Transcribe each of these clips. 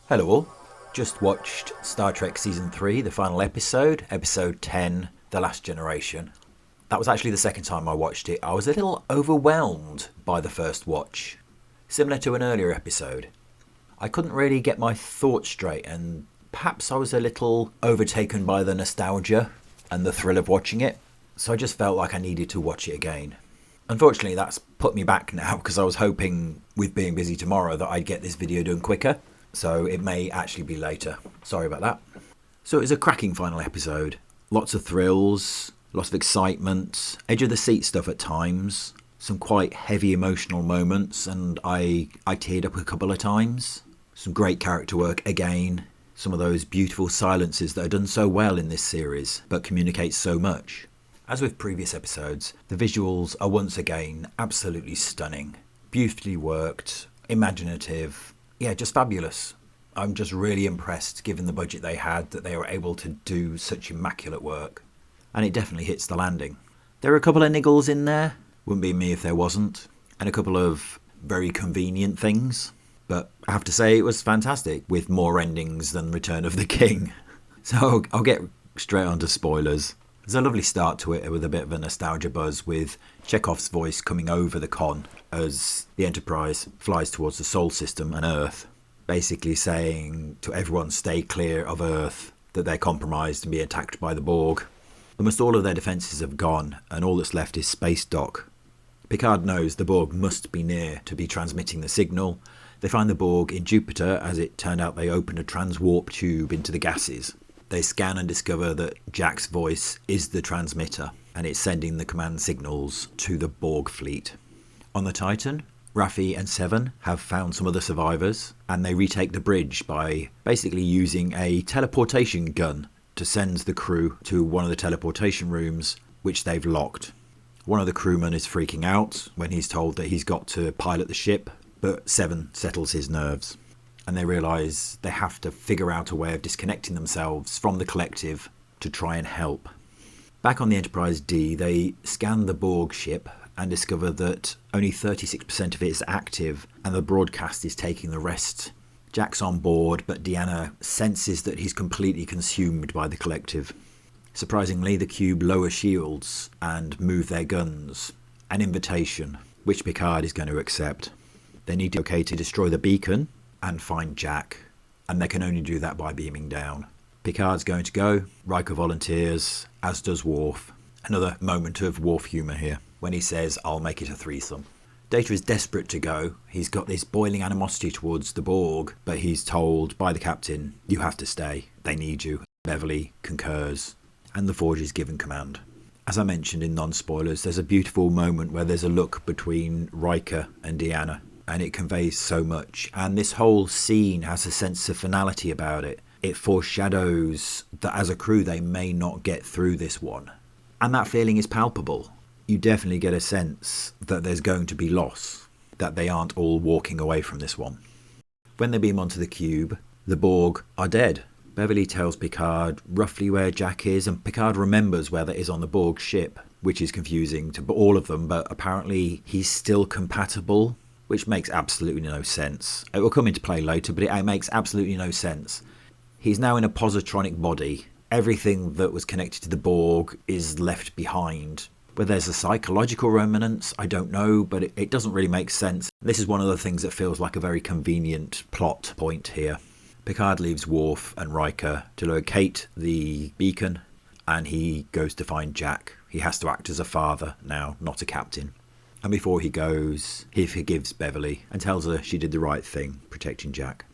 Hello all. Just watched Star Trek Season 3, the final episode, Episode 10, The Last Generation. That was actually the second time I watched it. I was a little overwhelmed by the first watch, similar to an earlier episode. I couldn't really get my thoughts straight, and perhaps I was a little overtaken by the nostalgia and the thrill of watching it, so I just felt like I needed to watch it again. Unfortunately, that's put me back now because I was hoping, with being busy tomorrow, that I'd get this video done quicker. So it may actually be later. Sorry about that. So it was a cracking final episode. Lots of thrills, lots of excitement, edge of the seat stuff at times, some quite heavy emotional moments, and I teared up a couple of times. Some great character work again. Some of those beautiful silences that are done so well in this series, but communicate so much. As with previous episodes, the visuals are once again absolutely stunning. Beautifully worked, imaginative. Yeah, just fabulous. I'm just really impressed, given the budget they had, that they were able to do such immaculate work. And it definitely hits the landing. There are a couple of niggles in there. Wouldn't be me if there wasn't. And a couple of very convenient things. But I have to say it was fantastic, with more endings than Return of the King. So I'll get straight on to spoilers. There's a lovely start to it with a bit of a nostalgia buzz, with Chekhov's voice coming over the con as the Enterprise flies towards the Sol system and Earth, basically saying to everyone stay clear of Earth, that they're compromised and be attacked by the Borg. Almost all of their defences have gone, and all that's left is space dock. Picard knows the Borg must be near to be transmitting the signal. They find the Borg in Jupiter, as it turned out they opened a transwarp tube into the gases. They scan and discover that Jack's voice is the transmitter, and it's sending the command signals to the Borg fleet. On the Titan, Raffi and Seven have found some other survivors, and they retake the bridge by basically using a teleportation gun to send the crew to one of the teleportation rooms, which they've locked. One of the crewmen is freaking out when he's told that he's got to pilot the ship, but Seven settles his nerves. And they realise they have to figure out a way of disconnecting themselves from the collective to try and help. Back on the Enterprise D, they scan the Borg ship and discover that only 36% of it is active, and the broadcast is taking the rest. Jack's on board, but Deanna senses that he's completely consumed by the collective. Surprisingly, the cube lower shields and move their guns, an invitation, which Picard is going to accept. They need to destroy the beacon and find Jack, and they can only do that by beaming down. Picard's going to go, Riker volunteers, as does Worf. Another moment of Worf humour here, when he says, "I'll make it a threesome." Data is desperate to go. He's got this boiling animosity towards the Borg, but he's told by the captain, "You have to stay, they need you." Beverly concurs, and the Forge is given command. As I mentioned in non-spoilers, there's a beautiful moment where there's a look between Riker and Deanna, and it conveys so much. And this whole scene has a sense of finality about it. It foreshadows that as a crew they may not get through this one. And that feeling is palpable. You definitely get a sense that there's going to be loss, that they aren't all walking away from this one. When they beam onto the cube, the Borg are dead. Beverly tells Picard roughly where Jack is, and Picard remembers where that is on the Borg ship, which is confusing to all of them, but apparently he's still compatible, which makes absolutely no sense. It will come into play later, but it makes absolutely no sense. He's now in a positronic body. Everything that was connected to the Borg is left behind. Whether there's a psychological remnants, I don't know, but it doesn't really make sense. This is one of the things that feels like a very convenient plot point here. Picard leaves Worf and Riker to locate the beacon, and he goes to find Jack. He has to act as a father now, not a captain. And before he goes, he forgives Beverly and tells her she did the right thing, protecting Jack.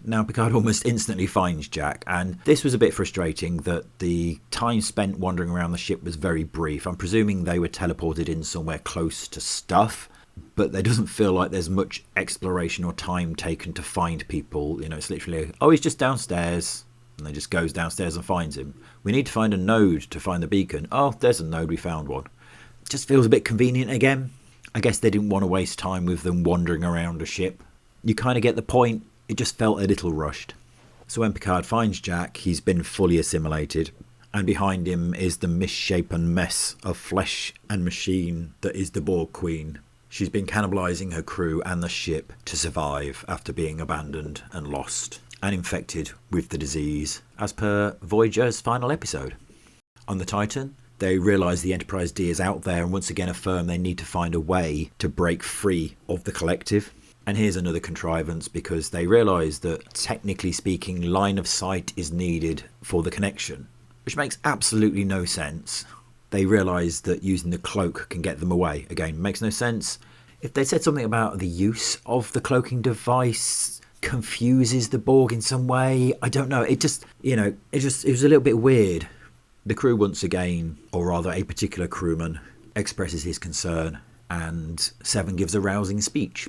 Now Picard almost instantly finds Jack, and this was a bit frustrating that the time spent wandering around the ship was very brief. I'm presuming they were teleported in somewhere close to stuff, but there doesn't feel like there's much exploration or time taken to find people. You know, it's literally, oh, he's just downstairs, and they just goes downstairs and finds him. We need to find a node to find the beacon. Oh, there's a node, we found one. It just feels a bit convenient again. I guess they didn't want to waste time with them wandering around a ship. You kind of get the point. It just felt a little rushed. So when Picard finds Jack, he's been fully assimilated, and behind him is the misshapen mess of flesh and machine that is the Borg Queen. She's been cannibalising her crew and the ship to survive after being abandoned and lost. and infected with the disease, as per Voyager's final episode. On the Titan, they realise the Enterprise D is out there and once again affirm they need to find a way to break free of the collective. And here's another contrivance, because they realise that, technically speaking, line of sight is needed for the connection, which makes absolutely no sense. They realise that using the cloak can get them away. Again, makes no sense. If they said something about the use of the cloaking device confuses the Borg in some way, I don't know. It just, it was a little bit weird. The crew once again, or rather a particular crewman, expresses his concern, and Seven gives a rousing speech.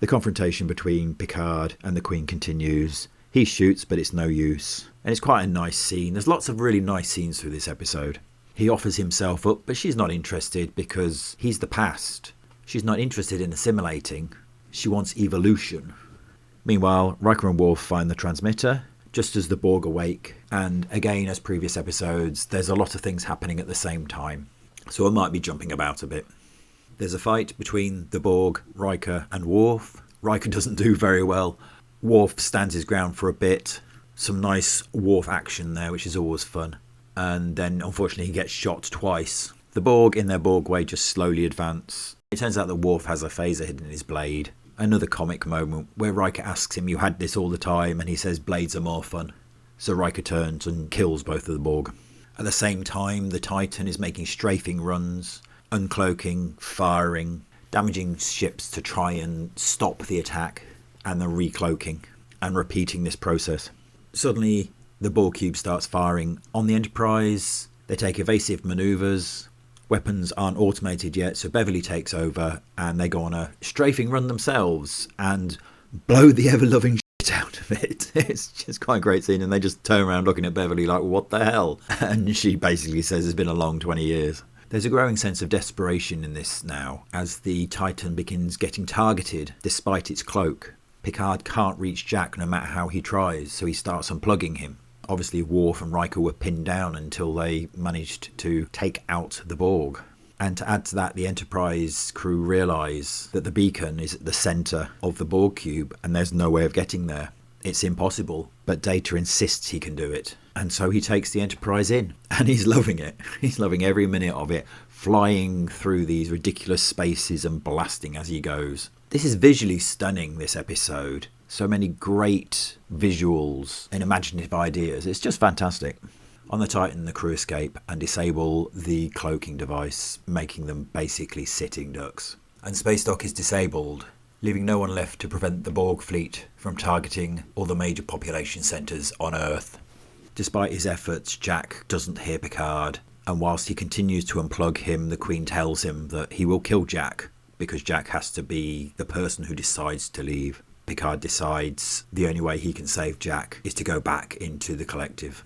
The confrontation between Picard and the Queen continues. He shoots, but it's no use. And it's quite a nice scene. There's lots of really nice scenes through this episode. He offers himself up, but she's not interested because he's the past. She's not interested in assimilating. She wants evolution. Meanwhile, Riker and Worf find the transmitter, just as the Borg awake. And again, as previous episodes, there's a lot of things happening at the same time. So I might be jumping about a bit. There's a fight between the Borg, Riker and Worf. Riker doesn't do very well. Worf stands his ground for a bit. Some nice Worf action there, which is always fun. And then, unfortunately, he gets shot twice. The Borg, in their Borg way, just slowly advance. It turns out that Worf has a phaser hidden in his blade. Another comic moment where Riker asks him, "You had this all the time?" And he says, "Blades are more fun." So Riker turns and kills both of the Borg. At the same time, the Titan is making strafing runs, uncloaking, firing, damaging ships to try and stop the attack, and then recloaking, and repeating this process. Suddenly, the Borg cube starts firing on the Enterprise. They take evasive manoeuvres. Weapons aren't automated yet, so Beverly takes over, and they go on a strafing run themselves and blow the ever-loving shit out of it. It's just quite a great scene, and they just turn around looking at Beverly like, what the hell? And she basically says it's been a long 20 years. There's a growing sense of desperation in this now, as the Titan begins getting targeted despite its cloak. Picard can't reach Jack no matter how he tries, so he starts unplugging him. Obviously, Worf and Riker were pinned down until they managed to take out the Borg. And to add to that, the Enterprise crew realise that the beacon is at the centre of the Borg cube and there's no way of getting there. It's impossible, but Data insists he can do it. And so he takes the Enterprise in, and he's loving it. He's loving every minute of it, flying through these ridiculous spaces and blasting as he goes. This is visually stunning, this episode. So many great visuals and imaginative ideas. It's just fantastic. On the Titan, the crew escape and disable the cloaking device, making them basically sitting ducks. And Space Dock is disabled, leaving no one left to prevent the Borg fleet from targeting all the major population centres on Earth. Despite his efforts, Jack doesn't hear Picard, and whilst he continues to unplug him, the Queen tells him that he will kill Jack, because Jack has to be the person who decides to leave. Picard decides the only way he can save Jack is to go back into the collective,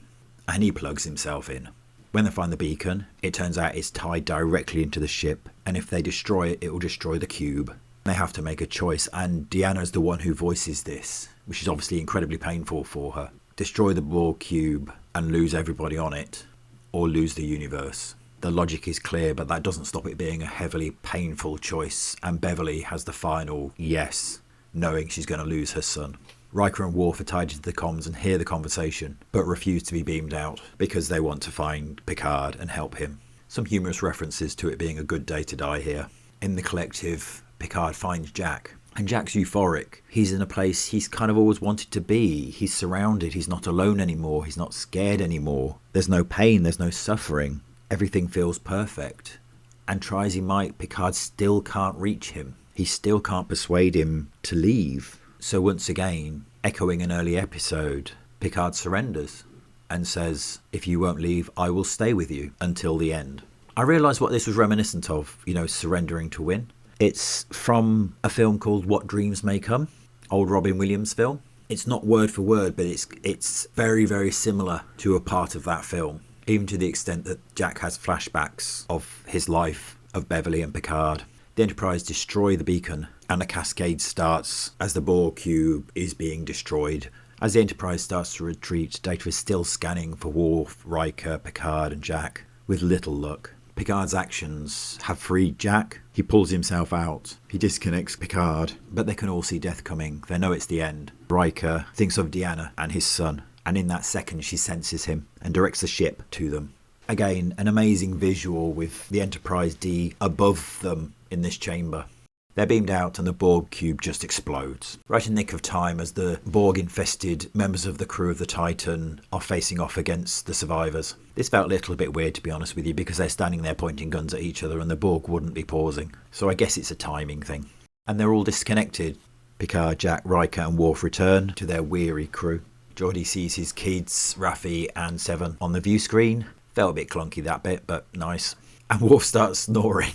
and he plugs himself in. When they find the beacon, it turns out it's tied directly into the ship, and if they destroy it, it will destroy the cube. They have to make a choice, and Deanna's the one who voices this, which is obviously incredibly painful for her. Destroy the Borg cube and lose everybody on it, or lose the universe. The logic is clear, but that doesn't stop it being a heavily painful choice, and Beverly has the final yes, knowing she's going to lose her son. Riker and Worf are tied into the comms and hear the conversation, but refuse to be beamed out because they want to find Picard and help him. Some humorous references to it being a good day to die here. In the collective, Picard finds Jack, and Jack's euphoric. He's in a place he's kind of always wanted to be. He's surrounded, he's not alone anymore, he's not scared anymore. There's no pain, there's no suffering. Everything feels perfect. And try as he might, Picard still can't reach him. He still can't persuade him to leave. So once again, echoing an early episode, Picard surrenders and says, "If you won't leave, I will stay with you until the end." I realised what this was reminiscent of, surrendering to win. It's from a film called What Dreams May Come, old Robin Williams film. It's not word for word, but it's very, very similar to a part of that film, even to the extent that Jack has flashbacks of his life, of Beverly and Picard. The Enterprise destroy the beacon, and a cascade starts as the Borg cube is being destroyed. As the Enterprise starts to retreat, Data is still scanning for Worf, Riker, Picard and Jack, with little luck. Picard's actions have freed Jack. He pulls himself out. He disconnects Picard, but they can all see death coming. They know it's the end. Riker thinks of Deanna and his son, and in that second she senses him and directs the ship to them. Again, an amazing visual with the Enterprise D above them in this chamber. They're beamed out and the Borg cube just explodes. Right in the nick of time as the Borg-infested members of the crew of the Titan are facing off against the survivors. This felt a little bit weird, to be honest with you, because they're standing there pointing guns at each other and the Borg wouldn't be pausing. So I guess it's a timing thing. And they're all disconnected. Picard, Jack, Riker and Worf return to their weary crew. Geordi sees his kids, Raffi and Seven, on the view screen. Felt a bit clunky that bit, but nice. And Worf starts snoring.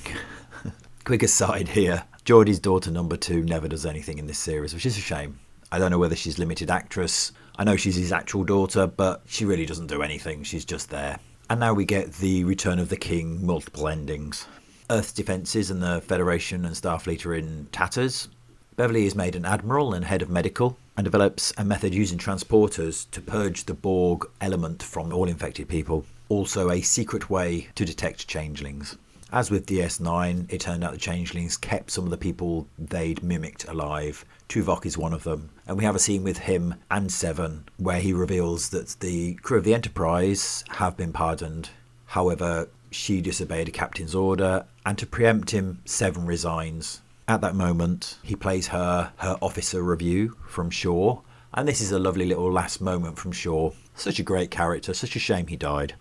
Quick aside here. Geordi's daughter number 2 never does anything in this series, which is a shame. I don't know whether she's limited actress. I know she's his actual daughter, but she really doesn't do anything. She's just there. And now we get the Return of the King, multiple endings. Earth's defences and the Federation and Starfleet are in tatters. Beverly is made an admiral and head of medical and develops a method using transporters to purge the Borg element from all infected people. Also a secret way to detect changelings. As with DS9, it turned out the changelings kept some of the people they'd mimicked alive. Tuvok is one of them. And we have a scene with him and Seven where he reveals that the crew of the Enterprise have been pardoned. However, she disobeyed a captain's order, and to preempt him, Seven resigns. At that moment, he plays her officer review from Shaw. And this is a lovely little last moment from Shaw. Such a great character, such a shame he died.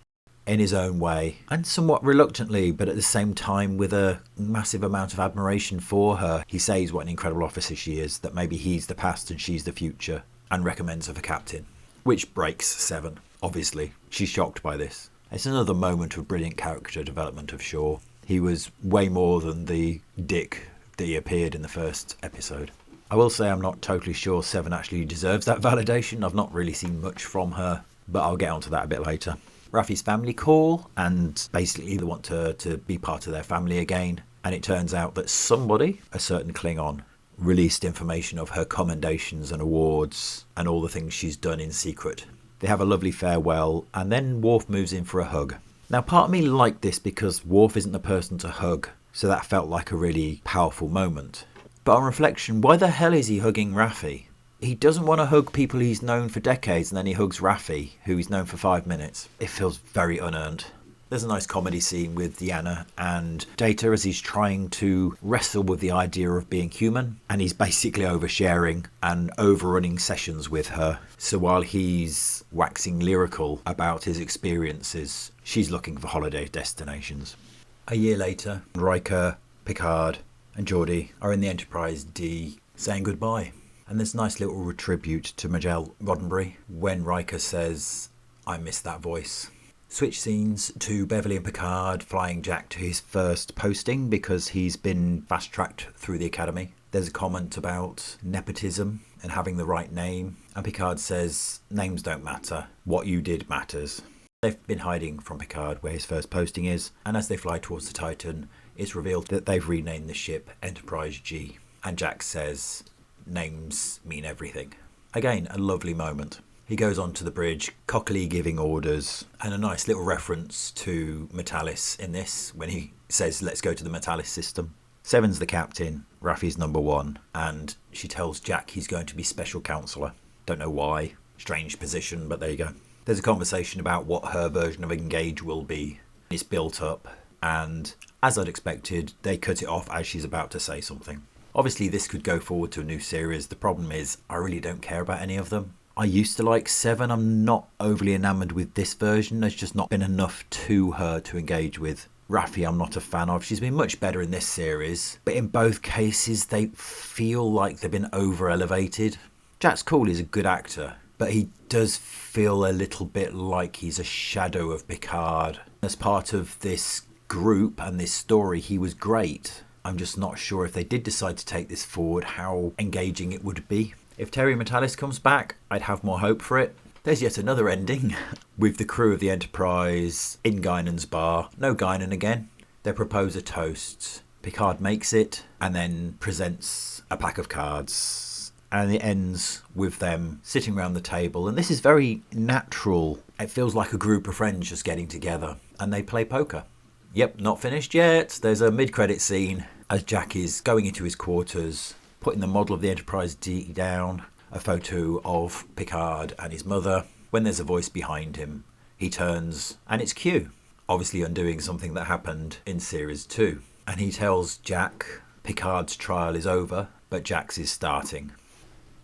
In his own way, and somewhat reluctantly, but at the same time with a massive amount of admiration for her. He says what an incredible officer she is, that maybe he's the past and she's the future, and recommends her for captain. Which breaks Seven, obviously. She's shocked by this. It's another moment of brilliant character development of Shaw. He was way more than the dick that he appeared in the first episode. I will say I'm not totally sure Seven actually deserves that validation. I've not really seen much from her, but I'll get onto that a bit later. Raffi's family call, and basically they want her to be part of their family again. And it turns out that somebody, a certain Klingon, released information of her commendations and awards and all the things she's done in secret. They have a lovely farewell, and then Worf moves in for a hug. Now, part of me liked this because Worf isn't the person to hug, so that felt like a really powerful moment. But on reflection, why the hell is he hugging Raffi? He doesn't want to hug people he's known for decades, and then he hugs Raffi, who he's known for 5 minutes. It feels very unearned. There's a nice comedy scene with Deanna and Data as he's trying to wrestle with the idea of being human, and he's basically oversharing and overrunning sessions with her. So while he's waxing lyrical about his experiences, she's looking for holiday destinations. A year later, Riker, Picard and Geordi are in the Enterprise D saying goodbye. And there's a nice little tribute to Majel Roddenberry when Riker says, "I miss that voice." Switch scenes to Beverly and Picard flying Jack to his first posting because he's been fast-tracked through the academy. There's a comment about nepotism and having the right name. And Picard says, "Names don't matter. What you did matters." They've been hiding from Picard where his first posting is. And as they fly towards the Titan, it's revealed that they've renamed the ship Enterprise G. And Jack says, "Names mean everything." Again, a lovely moment. He goes onto the bridge, cockily giving orders, and a nice little reference to Metalis in this when he says, "Let's go to the Metalis system." Seven's the captain, Raffi's number 1, and she tells Jack he's going to be special counsellor. Don't know why. Strange position, but there you go. There's a conversation about what her version of Engage will be. It's built up, and as I'd expected, they cut it off as she's about to say something. Obviously, this could go forward to a new series. The problem is, I really don't care about any of them. I used to like Seven. I'm not overly enamoured with this version. There's just not been enough to her to engage with. Raffi, I'm not a fan of. She's been much better in this series. But in both cases, they feel like they've been over-elevated. Jack's cool. He's a good actor. But he does feel a little bit like he's a shadow of Picard. As part of this group and this story, he was great. I'm just not sure if they did decide to take this forward, how engaging it would be. If Terry Metalis comes back, I'd have more hope for it. There's yet another ending with the crew of the Enterprise in Guinan's bar. No Guinan again. They propose a toast. Picard makes it and then presents a pack of cards. And it ends with them sitting around the table. And this is very natural. It feels like a group of friends just getting together. And they play poker. Yep, not finished yet. There's a mid-credit scene as Jack is going into his quarters, putting the model of the Enterprise D down, a photo of Picard and his mother. When there's a voice behind him, he turns and it's Q, obviously undoing something that happened in Series 2. And he tells Jack Picard's trial is over, but Jack's is starting.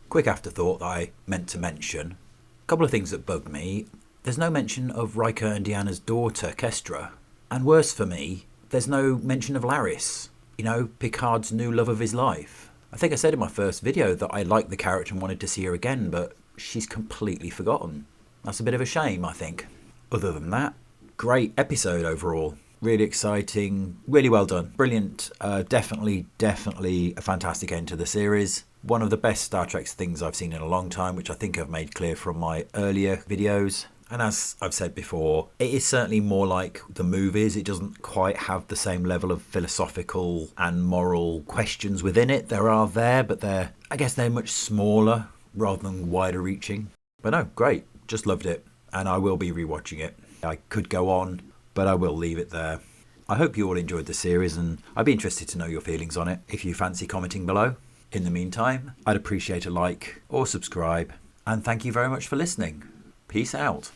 Quick afterthought that I meant to mention. A couple of things that bugged me. There's no mention of Riker and Deanna's daughter, Kestra. And worse for me, there's no mention of Laris. You know, Picard's new love of his life. I think I said in my first video that I liked the character and wanted to see her again, but she's completely forgotten. That's a bit of a shame, I think. Other than that, great episode overall. Really exciting, really well done. Brilliant, definitely a fantastic end to the series. One of the best Star Trek things I've seen in a long time, which I think I've made clear from my earlier videos. And as I've said before, it is certainly more like the movies. It doesn't quite have the same level of philosophical and moral questions within it. There are there, but I guess they're much smaller rather than wider reaching. But no, great. Just loved it. And I will be rewatching it. I could go on, but I will leave it there. I hope you all enjoyed the series, and I'd be interested to know your feelings on it if you fancy commenting below. In the meantime, I'd appreciate a like or subscribe. And thank you very much for listening. Peace out.